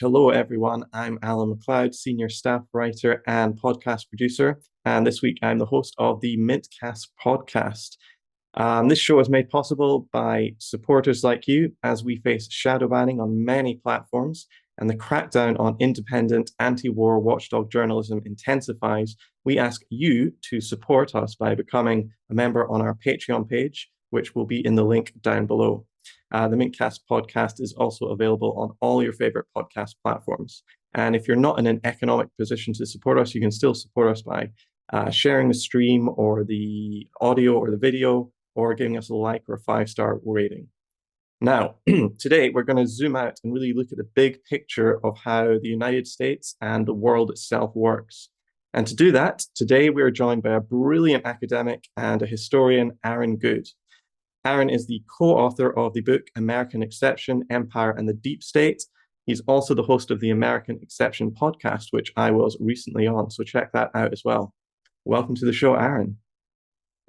Hello, everyone. I'm Alan MacLeod, senior staff writer and podcast producer. And this week, I'm the host of the MintCast podcast. This show is made possible by supporters like you as we face shadow banning on many platforms and the crackdown on independent anti-war watchdog journalism intensifies. We ask you to support us by becoming a member on our Patreon page, which will be in the link down below. The MintCast podcast is also available on all your favorite podcast platforms. And if you're not in an economic position to support us, you can still support us by sharing the stream or the audio or the video, or giving us a like or a 5-star rating. Now, today we're going to zoom out and really look at the big picture of how the United States and the world itself works. And to do that, today we are joined by a brilliant academic and a historian, Aaron Good. Aaron is the co-author of the book American Exception, Empire and the Deep State. He's also the host of the American Exception podcast, which I was recently on, so check that out as well. Welcome to the show, Aaron.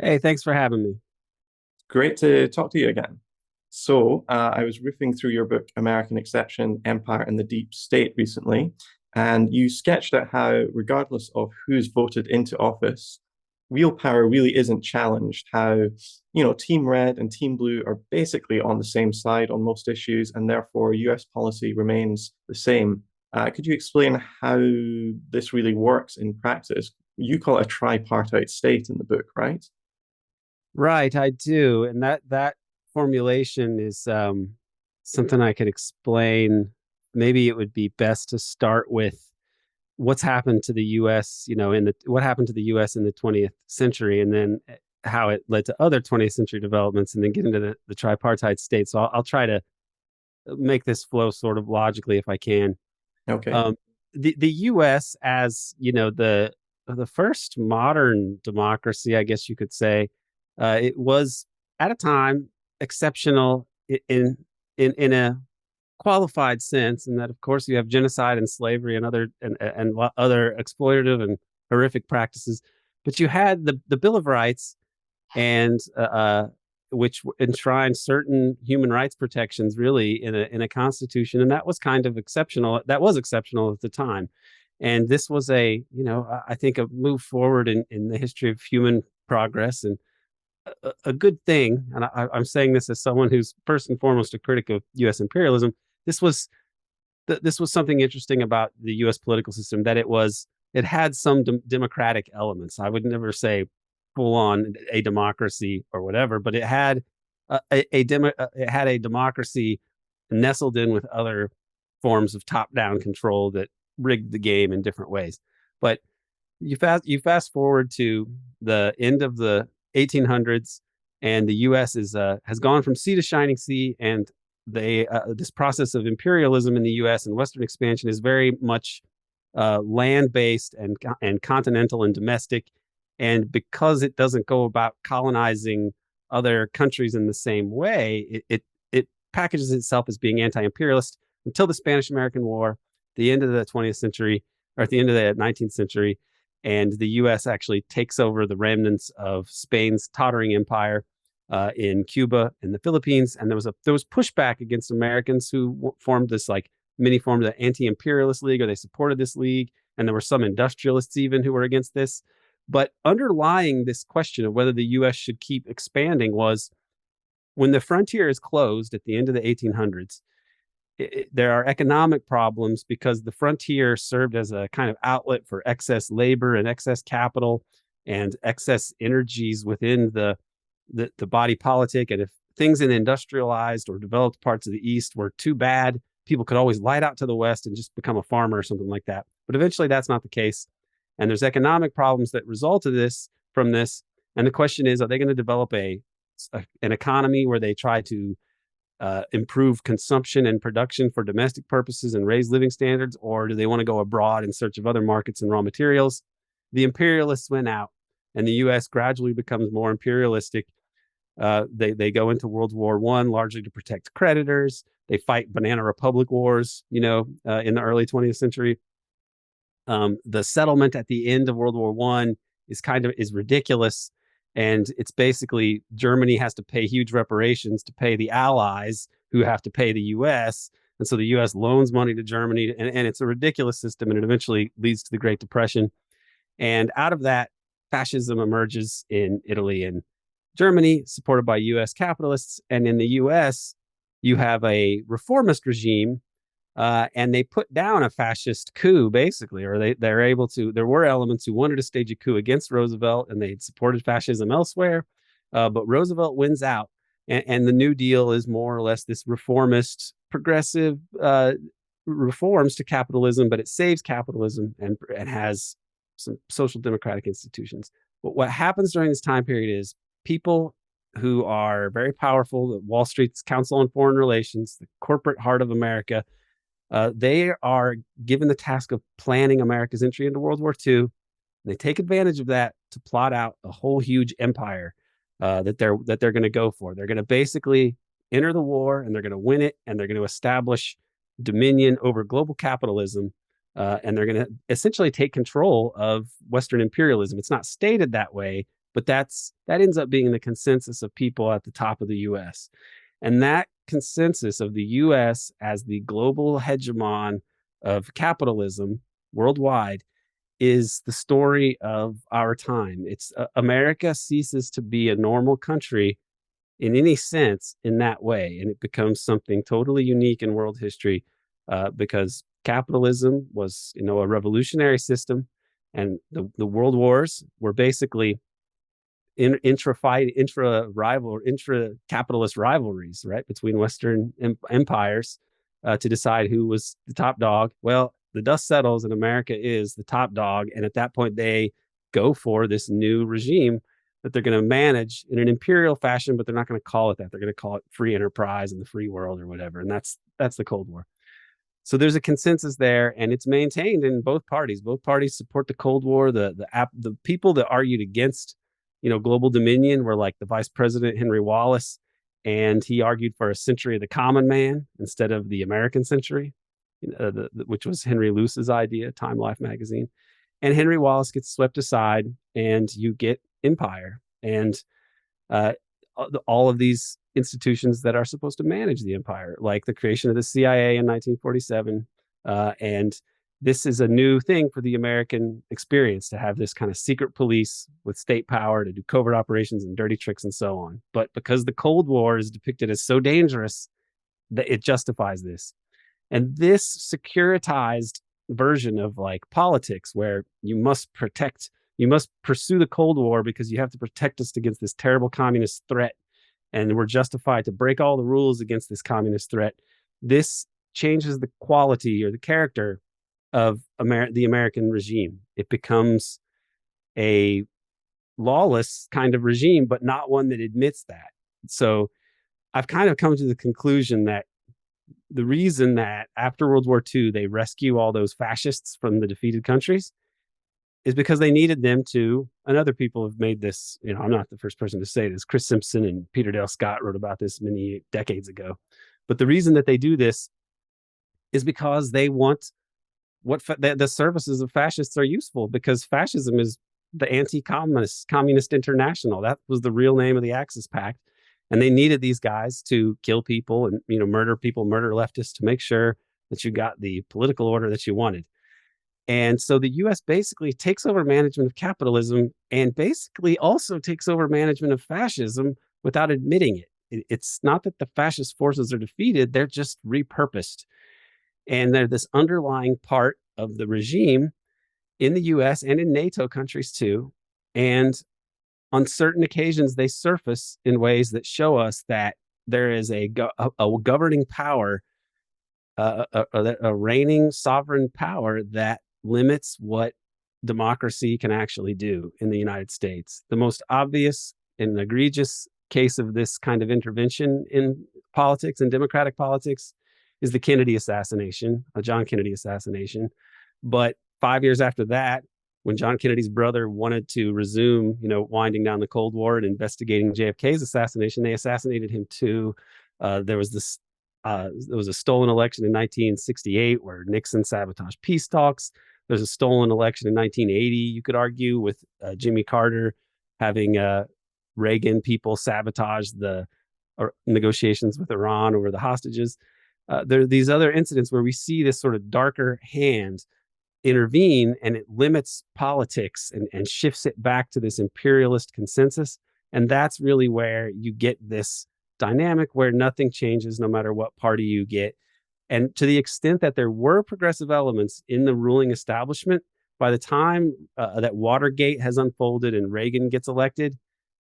Hey, thanks for having me. Great to talk to you again. So I was riffing through your book, American Exception, Empire and the Deep State recently, and you sketched out how, regardless of who's voted into office, real power really isn't challenged, how, Team Red and Team Blue are basically on the same side on most issues, and therefore US policy remains the same. Could you explain how this really works in practice? You call it a tripartite state in the book, right? Right, I do. And that formulation is something I could explain. Maybe it would be best to start with what's happened to the U.S., what happened to the U.S. in the 20th century, and then how it led to other 20th century developments, and then get into the tripartite state. So I'll try to make this flow sort of logically if I can. Okay. The U.S. as, the first modern democracy, I guess you could say, it was at a time exceptional in a qualified sense, and that of course you have genocide and slavery and other exploitative and horrific practices, but you had the Bill of Rights, and which enshrined certain human rights protections really in a constitution, and that was kind of exceptional. That was exceptional at the time, and this was I think a move forward in the history of human progress, and a good thing. And I'm saying this as someone who's first and foremost a critic of U.S. imperialism. This was something interesting about the U.S. political system, that it had some democratic elements. I would never say full on a democracy or whatever, but it had a democracy nestled in with other forms of top-down control that rigged the game in different ways. But you fast forward to the end of the 1800s, and the U.S. has gone from sea to shining sea, and this process of imperialism in the U.S. and Western expansion is very much land-based and continental and domestic. And because it doesn't go about colonizing other countries in the same way, it packages itself as being anti-imperialist until the Spanish-American War, the end of the 20th century, or at the end of the 19th century. And the U.S. actually takes over the remnants of Spain's tottering empire in Cuba and the Philippines. And there was pushback against Americans who formed this formed an anti-imperialist league, or they supported this league. And there were some industrialists even who were against this. But underlying this question of whether the U.S. should keep expanding was, when the frontier is closed at the end of the 1800s, there are economic problems because the frontier served as a kind of outlet for excess labor and excess capital and excess energies within the body politic. And if things in industrialized or developed parts of the East were too bad, people could always light out to the West and just become a farmer or something like that. But eventually that's not the case. And there's economic problems that result from this. And the question is, are they going to develop an economy where they try to improve consumption and production for domestic purposes and raise living standards, or do they want to go abroad in search of other markets and raw materials? The imperialists went out, and the U.S. gradually becomes more imperialistic. They go into World War I largely to protect creditors. They fight banana republic wars, in the early 20th century. The settlement at the end of World War I is ridiculous. And it's basically Germany has to pay huge reparations to pay the Allies, who have to pay the U.S. And so the US loans money to Germany, and it's a ridiculous system, and it eventually leads to the Great Depression. And out of that, fascism emerges in Italy and Germany, supported by US capitalists. And in the US, you have a reformist regime, and they put down a fascist coup, basically, or they're able to. There were elements who wanted to stage a coup against Roosevelt, and they supported fascism elsewhere. But Roosevelt wins out, and the New Deal is more or less this reformist, progressive reforms to capitalism, but it saves capitalism and has some social democratic institutions. But what happens during this time period is people who are very powerful, the Wall Street's Council on Foreign Relations, the corporate heart of America, they are given the task of planning America's entry into World War II. And they take advantage of that to plot out a whole huge empire that they're going to go for. They're going to basically enter the war, and they're going to win it, and they're going to establish dominion over global capitalism, and they're going to essentially take control of Western imperialism. It's not stated that way, but that ends up being the consensus of people at the top of the U.S. And that consensus of the U.S. as the global hegemon of capitalism worldwide is the story of our time. It's America ceases to be a normal country in any sense in that way, and it becomes something totally unique in world history, because capitalism was, a revolutionary system, and the world wars were basically intra capitalist rivalries, right, between Western empires, to decide who was the top dog. Well, the dust settles, and America is the top dog, and at that point, they go for this new regime that they're going to manage in an imperial fashion, but they're not going to call it that. They're going to call it free enterprise and the free world or whatever, and that's the Cold War. So there's a consensus there, and it's maintained in both parties. Both parties support the Cold War. The people that argued against, global dominion were like the Vice President Henry Wallace, and he argued for a century of the common man instead of the American century, which was Henry Luce's idea, Time Life magazine. And Henry Wallace gets swept aside, and you get empire and all of these institutions that are supposed to manage the empire, like the creation of the CIA in 1947. And this is a new thing for the American experience, to have this kind of secret police with state power to do covert operations and dirty tricks and so on. But because the Cold War is depicted as so dangerous, that it justifies this. And this securitized version of like politics, where you must pursue the Cold War because you have to protect us against this terrible communist threat, and we're justified to break all the rules against this communist threat. This changes the quality or the character of the American regime. It becomes a lawless kind of regime, but not one that admits that. So I've kind of come to the conclusion that the reason that after World War II, they rescue all those fascists from the defeated countries is because they needed them to, and other people have made this, I'm not the first person to say this. Chris Simpson and Peter Dale Scott wrote about this many decades ago. But the reason that they do this is because they want the services of fascists are useful, because fascism is the anti-communist international. That was the real name of the Axis Pact. And they needed these guys to kill people and, murder people, murder leftists, to make sure that you got the political order that you wanted. And so the US basically takes over management of capitalism, and basically also takes over management of fascism without admitting it. It's not that the fascist forces are defeated, they're just repurposed. And they're this underlying part of the regime in the US and in NATO countries too. And on certain occasions, they surface in ways that show us that there is a governing power, a reigning sovereign power that limits what democracy can actually do in the United States. The most obvious and egregious case of this kind of intervention in politics and democratic politics is the Kennedy assassination, John Kennedy assassination. But 5 years after that, when John Kennedy's brother wanted to resume, winding down the Cold War and investigating JFK's assassination, they assassinated him too. There was a stolen election in 1968 where Nixon sabotaged peace talks. There's a stolen election in 1980, you could argue, with Jimmy Carter having Reagan people sabotage the negotiations with Iran over the hostages. There are these other incidents where we see this sort of darker hand intervene, and it limits politics and shifts it back to this imperialist consensus. And that's really where you get this dynamic where nothing changes no matter what party you get. And to the extent that there were progressive elements in the ruling establishment, by the time that Watergate has unfolded and Reagan gets elected,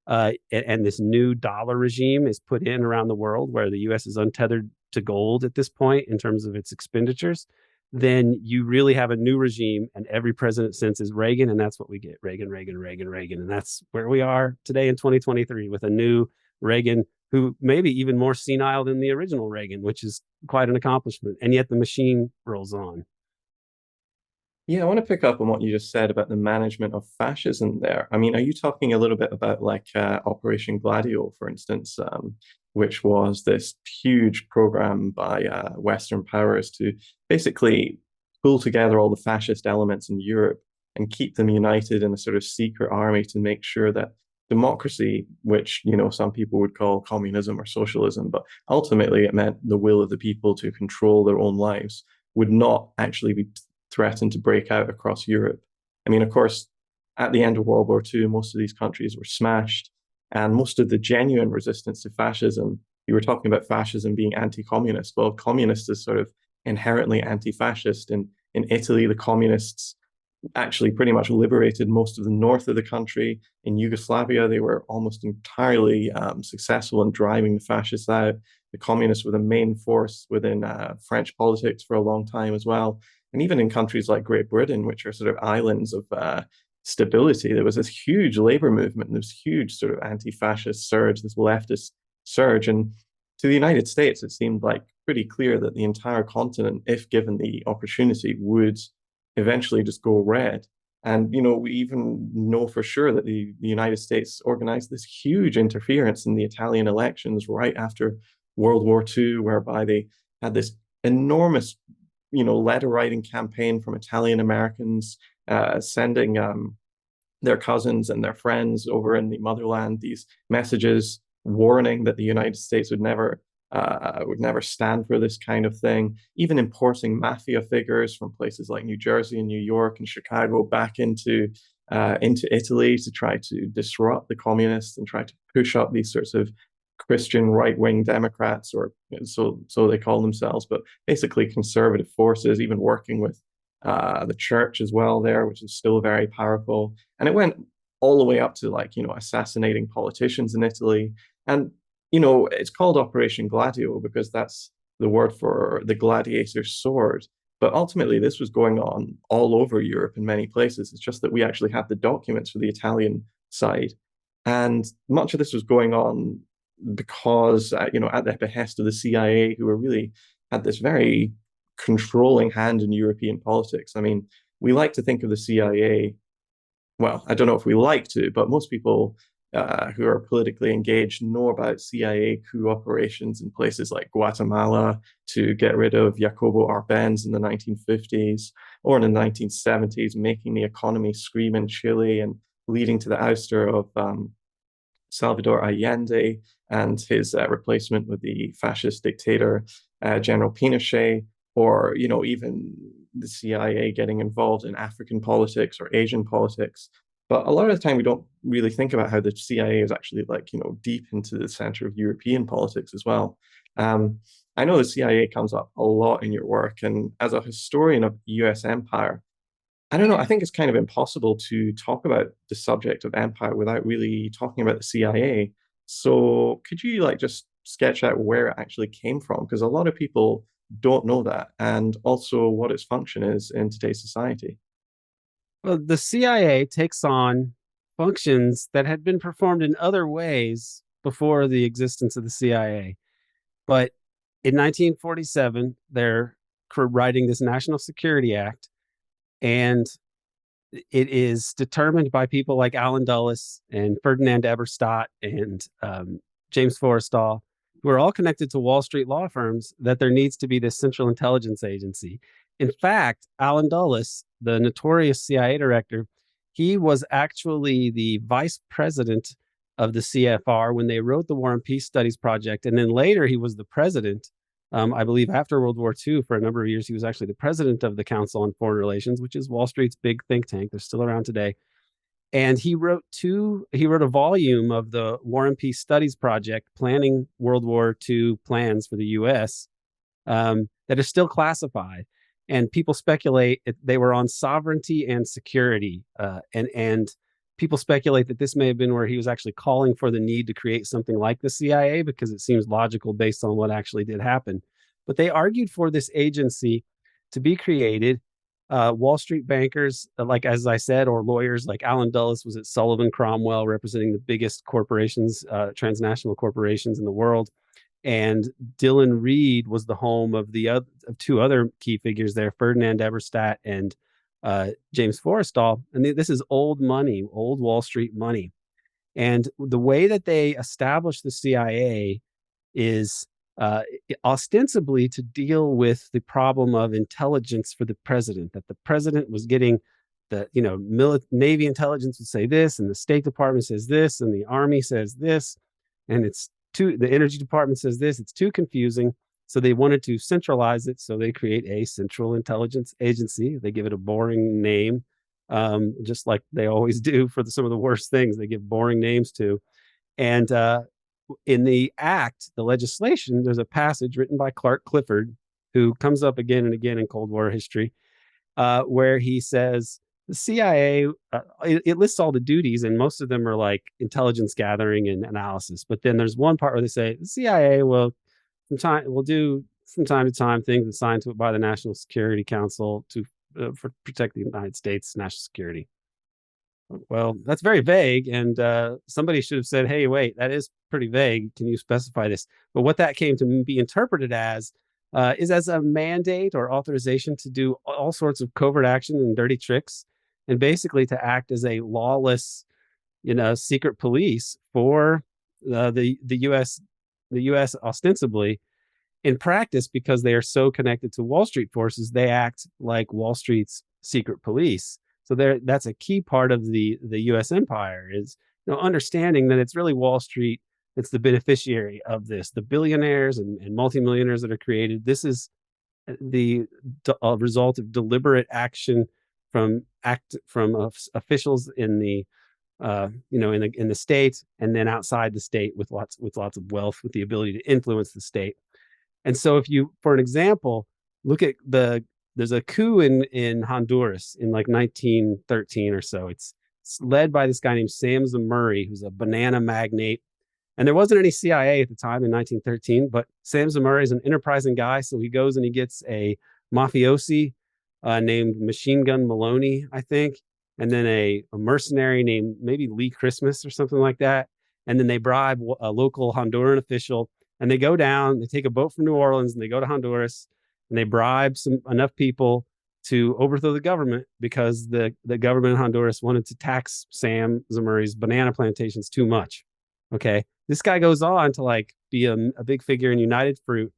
and this new dollar regime is put in around the world where the US is untethered to gold at this point in terms of its expenditures, then you really have a new regime, and every president since is Reagan, and that's what we get: Reagan, Reagan, Reagan, Reagan, and that's where we are today in 2023 with a new Reagan who may be even more senile than the original Reagan, which is quite an accomplishment, and yet the machine rolls on. Yeah, I want to pick up on what you just said about the management of fascism there. I mean, are you talking a little bit about like Operation Gladio, for instance, which was this huge program by Western powers to basically pull together all the fascist elements in Europe and keep them united in a sort of secret army to make sure that democracy, which, you know, some people would call communism or socialism, but ultimately it meant the will of the people to control their own lives, would not actually be threatened to break out across Europe. I mean, of course, at the end of World War II, most of these countries were smashed, and most of the genuine resistance to fascism, you were talking about fascism being anti-communist. Well, communist is sort of inherently anti-fascist. In Italy, the communists actually pretty much liberated most of the north of the country. In Yugoslavia, they were almost entirely successful in driving the fascists out. The communists were the main force within French politics for a long time as well. And even in countries like Great Britain, which are sort of islands of stability, there was this huge labor movement and this huge sort of anti-fascist surge, this leftist surge. And to the United States, it seemed like pretty clear that the entire continent, if given the opportunity, would eventually just go red. And, you know, we even know for sure that the United States organized this huge interference in the Italian elections right after World War II, whereby they had this enormous, you know, letter writing campaign from Italian Americans sending their cousins and their friends over in the motherland these messages warning that the United States would never stand for this kind of thing, even importing mafia figures from places like New Jersey and New York and Chicago back into Italy to try to disrupt the communists and try to push up these sorts of Christian right-wing Democrats, or so they call themselves, but basically conservative forces, even working with the church as well there, which is still very powerful. And it went all the way up to, like, you know, assassinating politicians in Italy. And, you know, it's called Operation Gladio because that's the word for the gladiator's sword. But ultimately, this was going on all over Europe in many places. It's just that we actually have the documents for the Italian side. And much of this was going on because, you know, at the behest of the CIA, who were really had this very controlling hand in European politics. I mean, we like to think of the CIA, well, I don't know if we like to, but most people who are politically engaged know about CIA coup operations in places like Guatemala to get rid of Jacobo Arbenz in the 1950s, or in the 1970s, making the economy scream in Chile and leading to the ouster of Salvador Allende and his replacement with the fascist dictator General Pinochet, or, you know, even the CIA getting involved in African politics or Asian politics. But a lot of the time, we don't really think about how the CIA is actually, like, you know, deep into the center of European politics as well. I know the CIA comes up a lot in your work, and as a historian of the US empire, I don't know, I think it's kind of impossible to talk about the subject of empire without really talking about the CIA. So could you, like, just sketch out where it actually came from? Because a lot of people don't know that, and also what its function is in today's society. Well, the CIA takes on functions that had been performed in other ways before the existence of the CIA. But in 1947, they're writing this National Security Act, and it is determined by people like Alan Dulles and Ferdinand Eberstadt and James Forrestal, who are all connected to Wall Street law firms, that there needs to be this central intelligence agency. In fact, Alan Dulles, the notorious CIA director, he was actually the vice president of the CFR when they wrote the War and Peace Studies Project. And then later he was the president I believe after World War II, for a number of years, he was actually the president of the Council on Foreign Relations, which is Wall Street's big think tank. They're still around today. And he wrote a volume of the War and Peace Studies Project, planning World War II plans for the U.S. That is still classified. And people speculate they were on sovereignty and security. And people speculate that this may have been where he was actually calling for the need to create something like the CIA, because it seems logical based on what actually did happen. But they argued for this agency to be created. Wall Street bankers, like as I said, or lawyers like Alan Dulles was at Sullivan Cromwell, representing the biggest corporations, transnational corporations in the world. And Dillon Read was the home of of two other key figures there, Ferdinand Eberstadt and James Forrestal. And this is old money, old Wall Street money. And the way that they established the CIA is ostensibly to deal with the problem of intelligence for the president, that the president was getting the, Navy intelligence would say this, and the State Department says this, and the Army says this, and the Energy Department says this. It's too confusing. So they wanted to centralize it. So they create a central intelligence agency. They give it a boring name, just like they always do for some of the worst things. They give boring names to. And in the act, the legislation, there's a passage written by Clark Clifford, who comes up again and again in Cold War history, where he says the CIA, it lists all the duties, and most of them are like intelligence gathering and analysis. But then there's one part where they say the CIA will do from time to time things assigned to it by the National Security Council for protect the United States national security. Well, that's very vague, and somebody should have said, hey, wait, that is pretty vague. Can you specify this? But what that came to be interpreted as is as a mandate or authorization to do all sorts of covert action and dirty tricks, and basically to act as a lawless, secret police for the U.S. The U.S. ostensibly. In practice, because they are so connected to Wall Street forces, they act like Wall Street's secret police. So that's a key part of the U.S. empire, is understanding that it's really Wall Street that's the beneficiary of this. The billionaires and multimillionaires that are created. This is the result of deliberate action from officials in the in the state, and then outside the state with lots of wealth, with the ability to influence the state. And so, if you, for an example, look at there's a coup in Honduras in like 1913 or so. It's led by this guy named Sam Zamuri, who's a banana magnate. And there wasn't any CIA at the time in 1913, but Sam Zamuri is an enterprising guy. So he goes and he gets a mafiosi named Machine Gun Maloney, I think, and then a mercenary named maybe Lee Christmas or something like that. And then they bribe a local Honduran official, and they go down, they take a boat from New Orleans, and they go to Honduras, and they bribe enough people to overthrow the government, because the government in Honduras wanted to tax Sam Zamuri's banana plantations too much. Okay. This guy goes on to like be a big figure in United Fruit,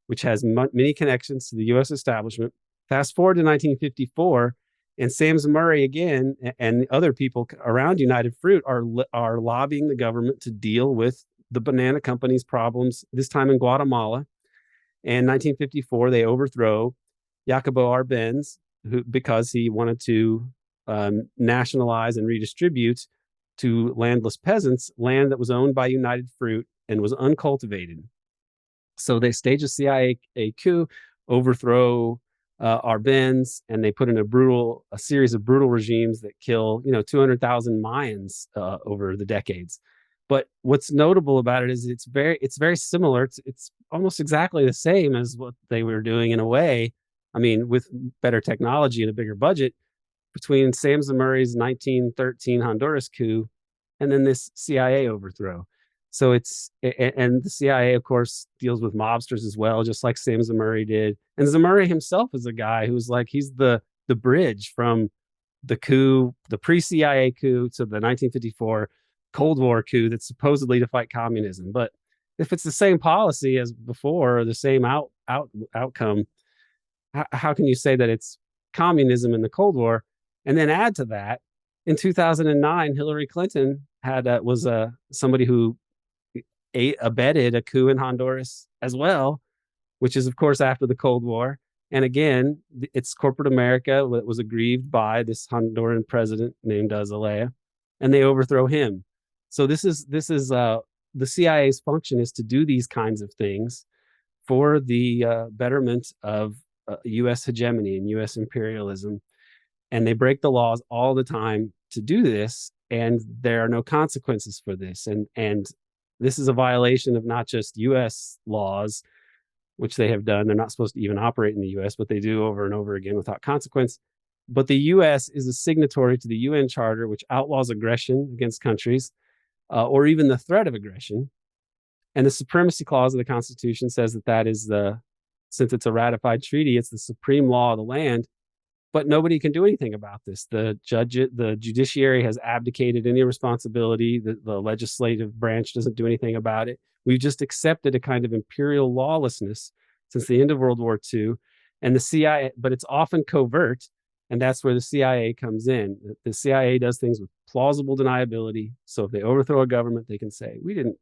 which has many connections to the U.S. establishment. Fast forward to 1954, and Sam Zamuri again and other people around United Fruit are lobbying the government to deal with the banana company's problems, this time in Guatemala. And 1954, they overthrow Jacobo Arbenz, because he wanted to nationalize and redistribute to landless peasants land that was owned by United Fruit and was uncultivated. So they stage a CIA coup, overthrow Arbenz, and they put in a series of brutal regimes that kill 200,000 Mayans over the decades. But what's notable about it is it's very similar. It's almost exactly the same as what they were doing in a way. I mean, with better technology and a bigger budget, between Sam Zamuri's 1913 Honduras coup and then this CIA overthrow. So and the CIA, of course, deals with mobsters as well, just like Sam Zamuri did. And Zamuri himself is a guy who's like, he's the bridge from the coup, the pre-CIA coup, to the 1954 Cold War coup that's supposedly to fight communism. But if it's the same policy as before, or the same outcome, how can you say that it's communism in the Cold War? And then add to that, in 2009, Hillary Clinton was somebody who abetted a coup in Honduras as well. which is, of course, after the Cold War. And again, it's corporate America that was aggrieved by this Honduran president named Zelaya, and they overthrow him. So this is the CIA's function is to do these kinds of things for the betterment of U.S. hegemony and U.S. imperialism, and they break the laws all the time to do this, and there are no consequences for this. And this is a violation of not just U.S. laws, which they have done. They're not supposed to even operate in the U.S., but they do over and over again without consequence. But the U.S. is a signatory to the UN Charter, which outlaws aggression against countries or even the threat of aggression. And the Supremacy Clause of the Constitution says that is since it's a ratified treaty, it's the supreme law of the land. But nobody can do anything about this. The judiciary has abdicated any responsibility. The legislative branch doesn't do anything about it. We've just accepted a kind of imperial lawlessness since the end of World War II. And the CIA, but it's often covert, and that's where the CIA comes in. The CIA does things with plausible deniability. So if they overthrow a government, they can say, we didn't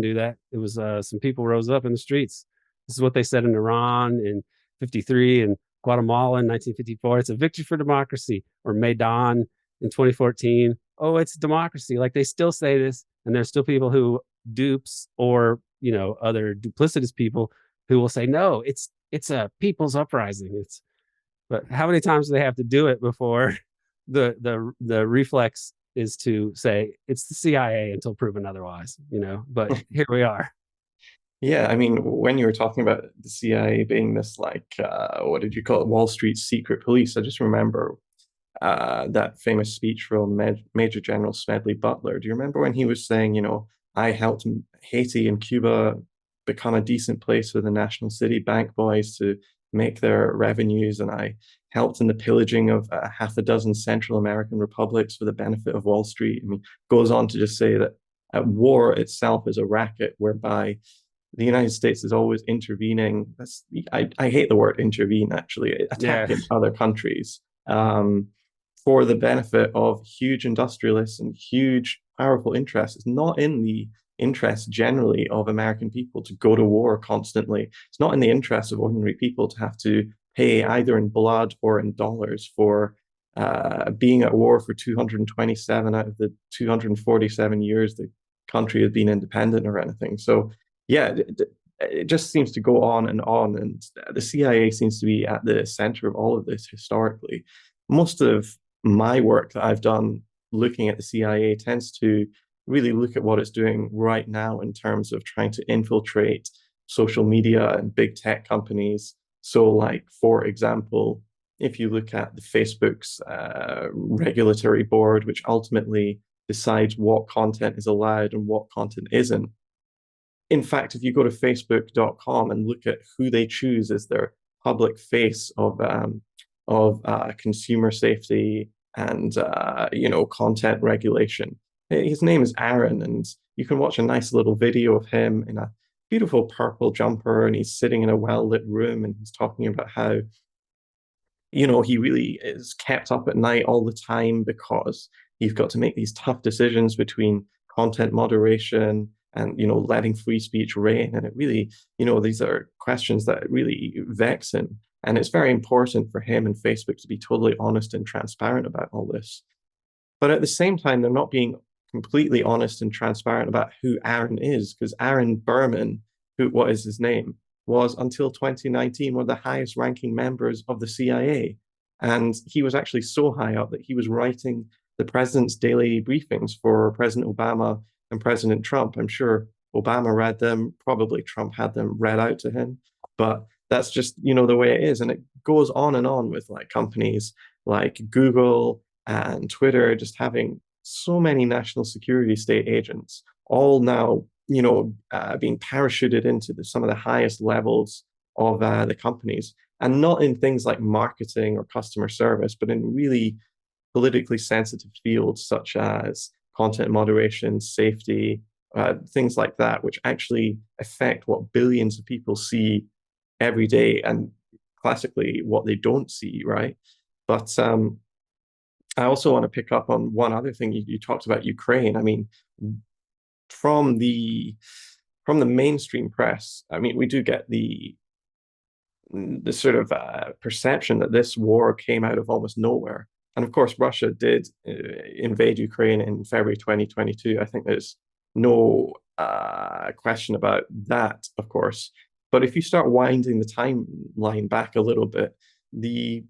do that. It was some people rose up in the streets. This is what they said in Iran in 53 and Guatemala in 1954. It's a victory for democracy. Or Maidan in 2014. Oh, it's democracy. Like, they still say this, and there's still people who dupes or other duplicitous people who will say, no, it's a people's uprising. But how many times do they have to do it before the reflex is to say it's the CIA until proven otherwise? But here we are. Yeah, I mean, when you were talking about the CIA being this, like, what did you call it, Wall Street secret police, I just remember that famous speech from Major General Smedley Butler. Do you remember when he was saying, I helped Haiti and Cuba become a decent place for the National City Bank boys to make their revenues, and I helped in the pillaging of half a dozen Central American republics for the benefit of Wall Street? I mean, goes on to just say that war itself is a racket whereby the United States is always intervening. I hate the word intervene, actually, attacking other countries for the benefit of huge industrialists and huge powerful interests. It's not in the interest generally of American people to go to war constantly. It's not in the interest of ordinary people to have to pay either in blood or in dollars for being at war for 227 out of the 247 years the country has been independent or anything. So yeah, it just seems to go on, and the CIA seems to be at the center of all of this historically. Most of my work that I've done looking at the CIA tends to really look at what it's doing right now in terms of trying to infiltrate social media and big tech companies. So, like, for example, if you look at the Facebook's regulatory board, which ultimately decides what content is allowed and what content isn't. In fact, if you go to facebook.com and look at who they choose as their public face of consumer safety and content regulation, his name is Aaron, and you can watch a nice little video of him in a beautiful purple jumper, and he's sitting in a well-lit room, and he's talking about how he really is kept up at night all the time because he's got to make these tough decisions between content moderation and letting free speech reign. And it really, these are questions that really vex him. And it's very important for him and Facebook to be totally honest and transparent about all this. But at the same time, they're not being completely honest and transparent about who Aaron is, because Aaron Berman, what is his name, was until 2019 one of the highest ranking members of the CIA. And he was actually so high up that he was writing the president's daily briefings for President Obama and President Trump. I'm sure Obama read them, probably Trump had them read out to him, but that's just, the way it is. And it goes on and on with like companies like Google and Twitter just having so many national security state agents, all now, being parachuted into some of the highest levels of the companies, and not in things like marketing or customer service, but in really politically sensitive fields such as content moderation, safety, things like that, which actually affect what billions of people see every day, and classically what they don't see, right? But I also want to pick up on one other thing. You talked about Ukraine. I mean, from the mainstream press, I mean, we do get the the sort of perception that this war came out of almost nowhere. And of course, Russia did invade Ukraine in February 2022. I think there's no question about that, of course. But if you start winding the timeline back a little bit, the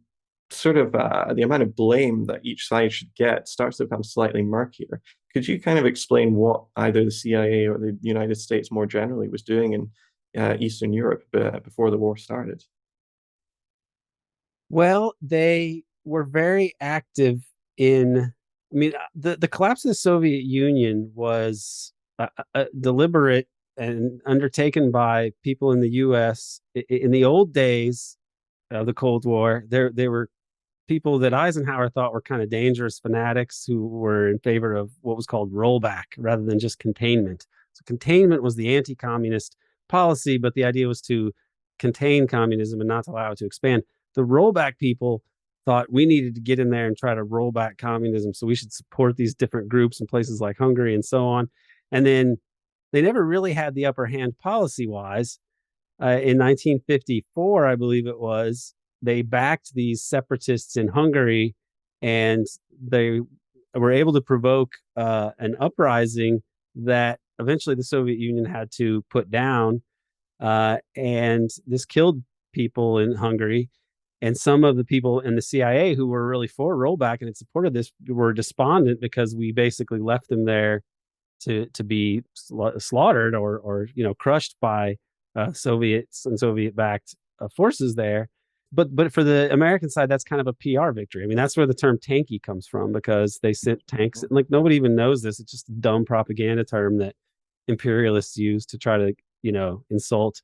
sort of the amount of blame that each side should get starts to become slightly murkier. Could you kind of explain what either the CIA or the United States more generally was doing in Eastern Europe before the war started? Well, they were very active in, I mean, the collapse of the Soviet Union was deliberate and undertaken by people in the US. In the old days of the Cold War, there were people that Eisenhower thought were kind of dangerous fanatics who were in favor of what was called rollback rather than just containment. So containment was the anti-communist policy, but the idea was to contain communism and not to allow it to expand. The rollback people thought we needed to get in there and try to roll back communism. So we should support these different groups in places like Hungary and so on. And then they never really had the upper hand policy wise. In 1954, I believe it was, they backed these separatists in Hungary, and they were able to provoke an uprising that eventually the Soviet Union had to put down. And this killed people in Hungary. And some of the people in the CIA who were really for rollback and had supported this were despondent because we basically left them there to be slaughtered or crushed by Soviets and Soviet backed forces there. But for the American side, that's kind of a PR victory. I mean, that's where the term tanky comes from, because they sent tanks. Like, nobody even knows this. It's just a dumb propaganda term that imperialists use to try to insult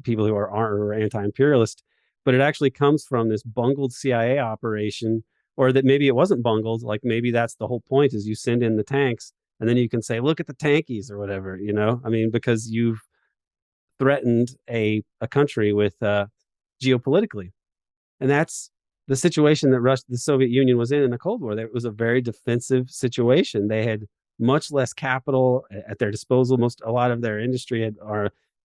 people who are anti-imperialist. But it actually comes from this bungled CIA operation, or that maybe it wasn't bungled. Like, maybe that's the whole point, is you send in the tanks and then you can say, look at the tankies or whatever, I mean, because you've threatened a country with geopolitically. And that's the situation that the Soviet Union was in the Cold War. It was a very defensive situation. They had much less capital at their disposal. A lot of their industry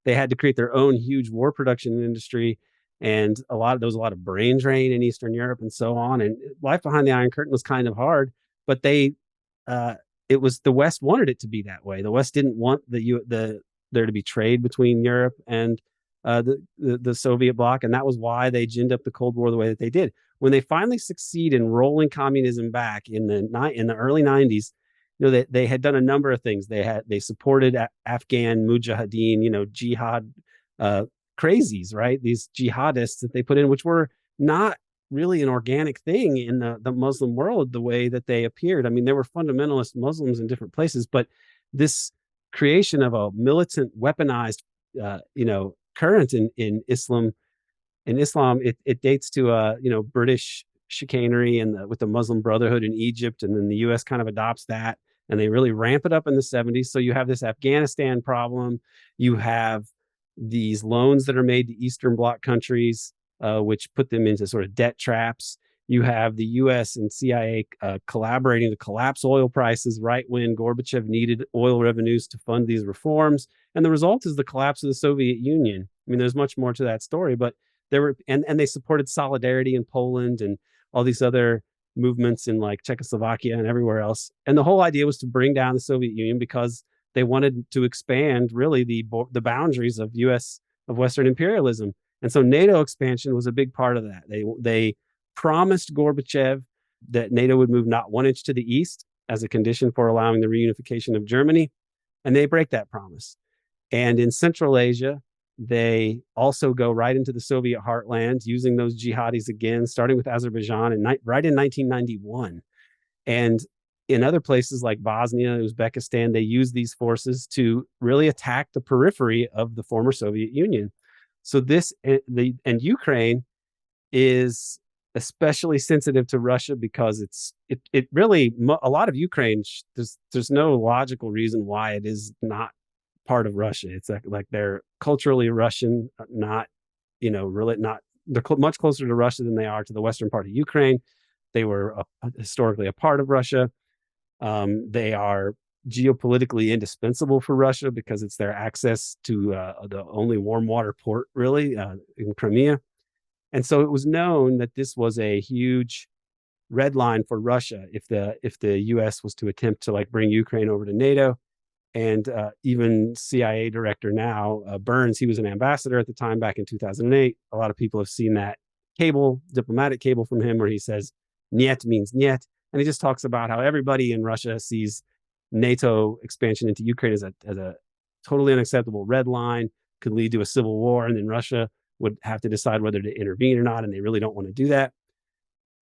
they had to create their own huge war production industry. And there was a lot of brain drain in Eastern Europe and so on. And life behind the Iron Curtain was kind of hard, but it was, the West wanted it to be that way. The West didn't want there to be trade between Europe and the Soviet bloc, and that was why they ginned up the Cold War the way that they did. When they finally succeed in rolling communism back in the early 90s, they had done a number of things. They supported Afghan mujahideen, jihad crazies, right? These jihadists that they put in, which were not really an organic thing in the Muslim world the way that they appeared. I mean, there were fundamentalist Muslims in different places, but this creation of a militant, weaponized, current in Islam, it dates to British chicanery and with the Muslim Brotherhood in Egypt, and then the U.S. kind of adopts that, and they really ramp it up in the 70s. So you have this Afghanistan problem, you have these loans that are made to Eastern Bloc countries, which put them into sort of debt traps. You have the U.S. and CIA collaborating to collapse oil prices right when Gorbachev needed oil revenues to fund these reforms. And the result is the collapse of the Soviet Union. I mean, there's much more to that story, but and they supported Solidarity in Poland and all these other movements in like Czechoslovakia and everywhere else. And the whole idea was to bring down the Soviet Union because they wanted to expand really the boundaries of Western imperialism. And so NATO expansion was a big part of that. They promised Gorbachev that NATO would move not 1 inch to the east as a condition for allowing the reunification of Germany, and they break that promise. And in Central Asia, they also go right into the Soviet heartland, using those jihadis again, starting with Azerbaijan right in 1991. And in other places like Bosnia, Uzbekistan, they use these forces to really attack the periphery of the former Soviet Union. So and Ukraine is especially sensitive to Russia because it really, a lot of Ukraine, there's no logical reason why it is not part of Russia. It's like they're culturally Russian, not, really not, they're much closer to Russia than they are to the western part of Ukraine. They were historically a part of Russia. They are geopolitically indispensable for Russia because it's their access to the only warm water port really in Crimea. And so it was known that this was a huge red line for Russia if the U.S. was to attempt to like bring Ukraine over to NATO. And even CIA director now, Burns, he was an ambassador at the time back in 2008. A lot of people have seen that diplomatic cable from him, where he says "niet" means "niet," and he just talks about how everybody in Russia sees NATO expansion into Ukraine as a totally unacceptable red line, could lead to a civil war, and then Russia would have to decide whether to intervene or not, and they really don't want to do that.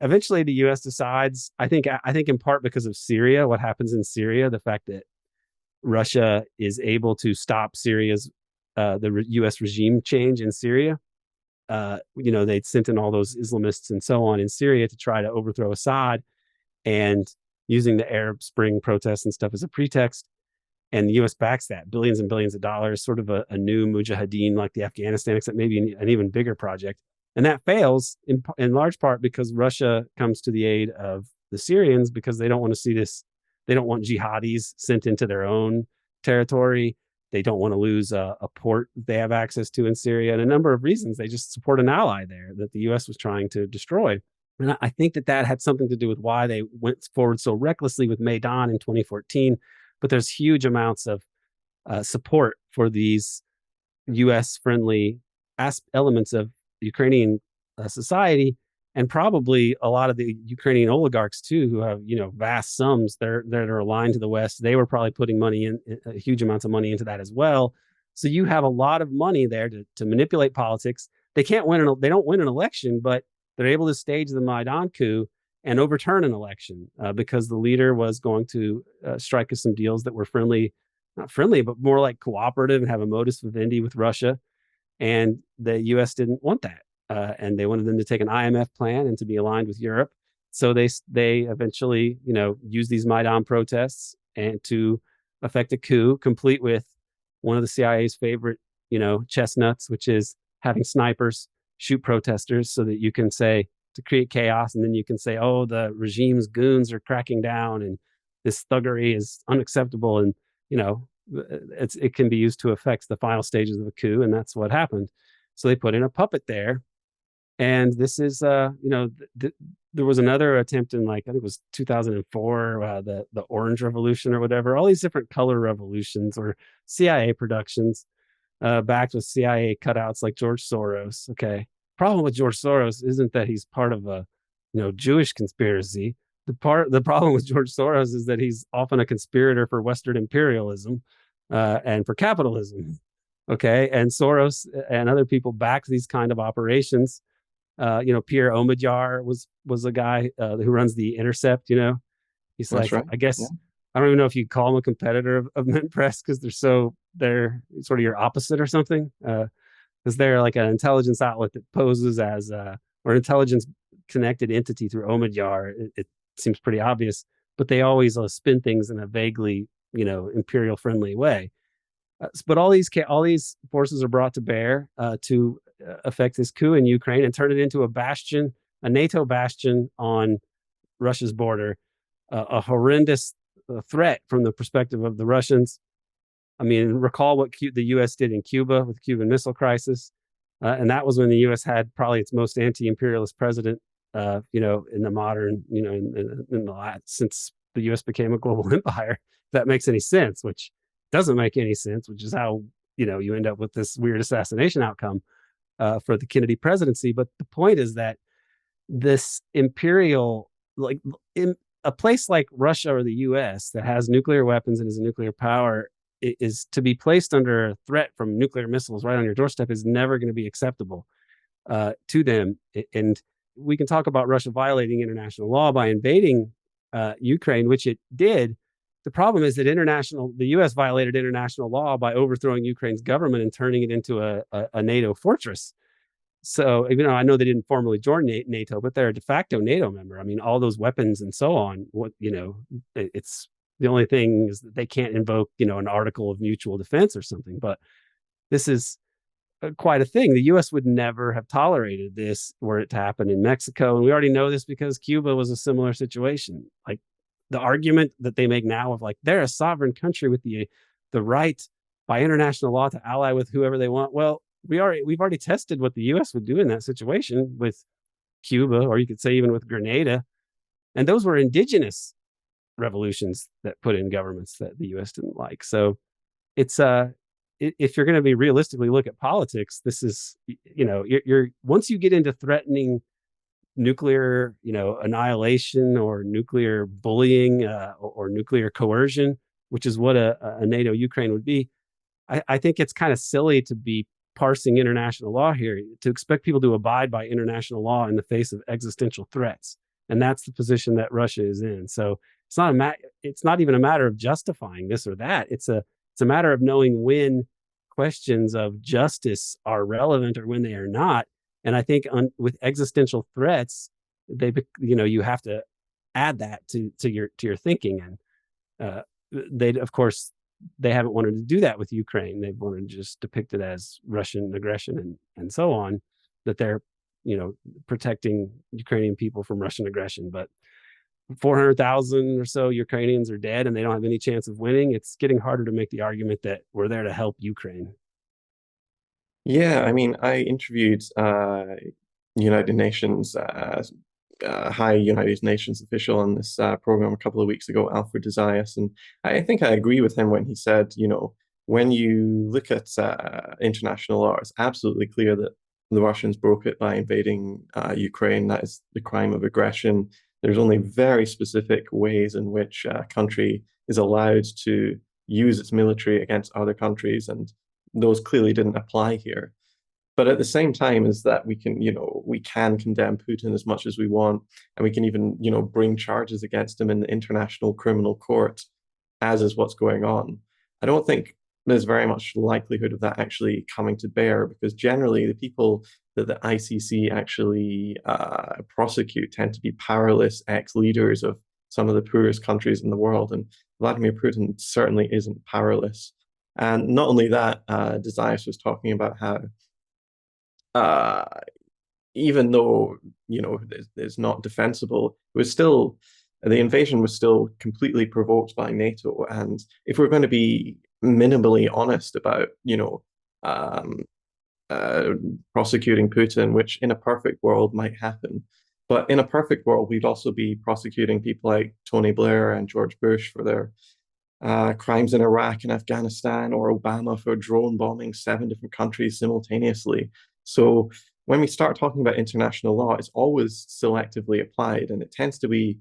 Eventually, the U.S. decides. I think in part because of Syria, what happens in Syria, the fact that Russia is able to stop Syria's the U.S. regime change in Syria. They'd sent in all those Islamists and so on in Syria to try to overthrow Assad, and using the Arab Spring protests and stuff as a pretext. And the U.S. backs that, billions and billions of dollars, sort of a new mujahideen like the Afghanistan, except maybe an even bigger project. And that fails in large part because Russia comes to the aid of the Syrians, because they don't want to see this. They don't want jihadis sent into their own territory. They don't want to lose a port they have access to in Syria, and a number of reasons. They just support an ally there that the U.S. was trying to destroy. And I think that had something to do with why they went forward so recklessly with Maidan in 2014. But there's huge amounts of support for these U.S.-friendly elements of Ukrainian society, and probably a lot of the Ukrainian oligarchs too, who have vast sums that are aligned to the West. They were probably putting money in, huge amounts of money into that as well. So you have a lot of money there to manipulate politics. They don't win an election, but they're able to stage the Maidan coup and overturn an election because the leader was going to strike us some deals that were not friendly, but more like cooperative and have a modus vivendi with Russia. And the U.S. didn't want that. And they wanted them to take an IMF plan and to be aligned with Europe. So they eventually, used these Maidan protests and to effect a coup, complete with one of the CIA's favorite, chestnuts, which is having snipers shoot protesters so that you can say, to create chaos, and then you can say, oh, the regime's goons are cracking down and this thuggery is unacceptable. And, it can be used to affect the final stages of a coup. And that's what happened. So they put in a puppet there. And this is, there was another attempt in, like, I think it was 2004, the Orange Revolution or whatever, all these different color revolutions or CIA productions backed with CIA cutouts like George Soros. Okay. Problem with George Soros isn't that he's part of a, Jewish conspiracy. The problem with George Soros is that he's often a conspirator for Western imperialism and for capitalism. Okay. And Soros and other people backed these kind of operations. Pierre Omidyar was a guy who runs the Intercept. He's That's like, right. I guess, Yeah. I don't even know if you call him a competitor of MintPress, because they're sort of your opposite or something. Because they're like an intelligence outlet that poses as or intelligence connected entity through Omidyar. It seems pretty obvious, but they always spin things in a vaguely, imperial friendly way. But all these forces are brought to bear to affect this coup in Ukraine and turn it into a NATO bastion on Russia's border, a horrendous threat from the perspective of the Russians. I mean, recall what the U.S. did in Cuba with the Cuban Missile Crisis, and that was when the U.S. had probably its most anti-imperialist president, in the modern, in the last, since the U.S. became a global empire. If that makes any sense, which doesn't make any sense, which is how you end up with this weird assassination outcome for the Kennedy presidency. But the point is that this imperial, like in a place like Russia or the U.S. that has nuclear weapons and is a nuclear power, is to be placed under a threat from nuclear missiles right on your doorstep is never going to be acceptable to them. And we can talk about Russia violating international law by invading Ukraine, which it did. The problem is that the U.S. violated international law by overthrowing Ukraine's government and turning it into a NATO fortress. So, I know they didn't formally join NATO, but they're a de facto NATO member. I mean, all those weapons and so on, it's the only thing is that they can't invoke, an article of mutual defense or something. But this is quite a thing. The U.S. would never have tolerated this were it to happen in Mexico. And we already know this because Cuba was a similar situation. Like, the argument that they make now of, like, they're a sovereign country with the right by international law to ally with whoever they want. Well, we've already tested what the U.S. would do in that situation with Cuba, or you could say even with Grenada, and those were indigenous revolutions that put in governments that the U.S. didn't like. So it's if you're going to be realistically look at politics, this is, you're once you get into threatening nuclear, annihilation or nuclear bullying, or nuclear coercion, which is what a NATO Ukraine would be. I think it's kind of silly to be parsing international law here, to expect people to abide by international law in the face of existential threats. And that's the position that Russia is in. So it's not even a matter of justifying this or that. It's a matter of knowing when questions of justice are relevant or when they are not. And I think with existential threats, you have to add that to your thinking. And they, of course, they haven't wanted to do that with Ukraine. They've wanted to just depict it as Russian aggression and so on, that they're, protecting Ukrainian people from Russian aggression. But 400,000 or so Ukrainians are dead and they don't have any chance of winning. It's getting harder to make the argument that we're there to help Ukraine. Yeah, I mean, I interviewed United Nations high United Nations official on this program a couple of weeks ago, Alfred Desaias, and I think I agree with him when he said, when you look at international law, it's absolutely clear that the Russians broke it by invading Ukraine. That is the crime of aggression. There's only very specific ways in which a country is allowed to use its military against other countries, and those clearly didn't apply here. But at the same time is that we can condemn Putin as much as we want, and we can even, bring charges against him in the International Criminal Court, as is what's going on. I don't think there's very much likelihood of that actually coming to bear, because generally the people that the ICC actually prosecute tend to be powerless ex-leaders of some of the poorest countries in the world, and Vladimir Putin certainly isn't powerless. And not only that, Desaias was talking about how uh, even though it's not defensible, it was still the invasion was still completely provoked by NATO. And if we're going to be minimally honest about um, uh, prosecuting Putin, which in a perfect world might happen, but in a perfect world we'd also be prosecuting people like Tony Blair and George Bush for their crimes in Iraq and Afghanistan, or Obama for drone bombing 7 different countries simultaneously. So when we start talking about international law, it's always selectively applied, and it tends to be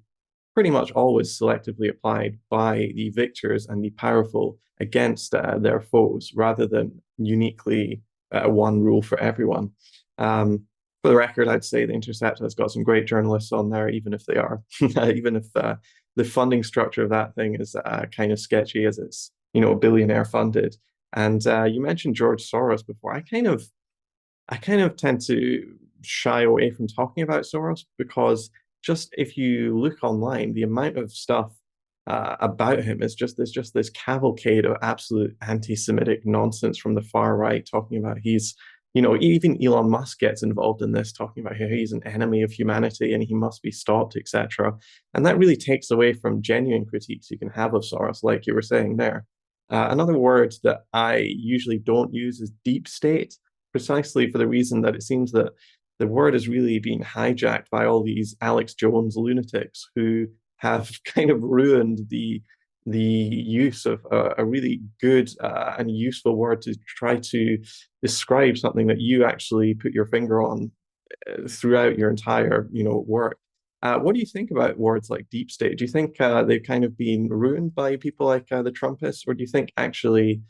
pretty much always selectively applied by the victors and the powerful against their foes, rather than uniquely one rule for everyone. For the record, I'd say The Intercept has got some great journalists on there, even if they are, even if the funding structure of that thing is kind of sketchy, as it's billionaire funded. And you mentioned George Soros before. I kind of tend to shy away from talking about Soros, because just if you look online, the amount of stuff about him is there's just this cavalcade of absolute anti-Semitic nonsense from the far right, talking about even Elon Musk gets involved in this, talking about how he's an enemy of humanity and he must be stopped, etc. And that really takes away from genuine critiques you can have of Soros, like you were saying there. Another word that I usually don't use is deep state, precisely for the reason that it seems that the word is really being hijacked by all these Alex Jones lunatics who have kind of ruined the use of a really good and useful word to try to describe something that you actually put your finger on throughout your entire work. What do you think about words like deep state? Do you think they've kind of been ruined by people like the Trumpists, or do you think actually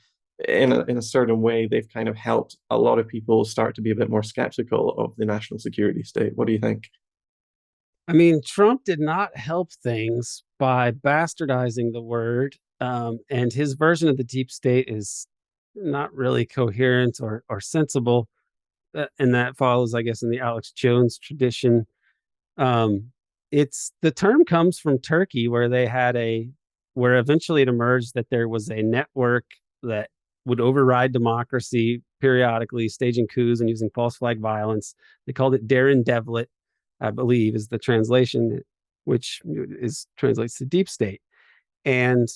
in a certain way they've kind of helped a lot of people start to be a bit more skeptical of the national security state? What do you think? I mean, Trump did not help things by bastardizing the word, and his version of the deep state is not really coherent or sensible. And that follows, I guess, in the Alex Jones tradition. Um, it's the term comes from Turkey, where eventually it emerged that there was a network that would override democracy periodically, staging coups and using false flag violence. They called it Derin Devlet, I believe, is the translation, which translates to deep state. And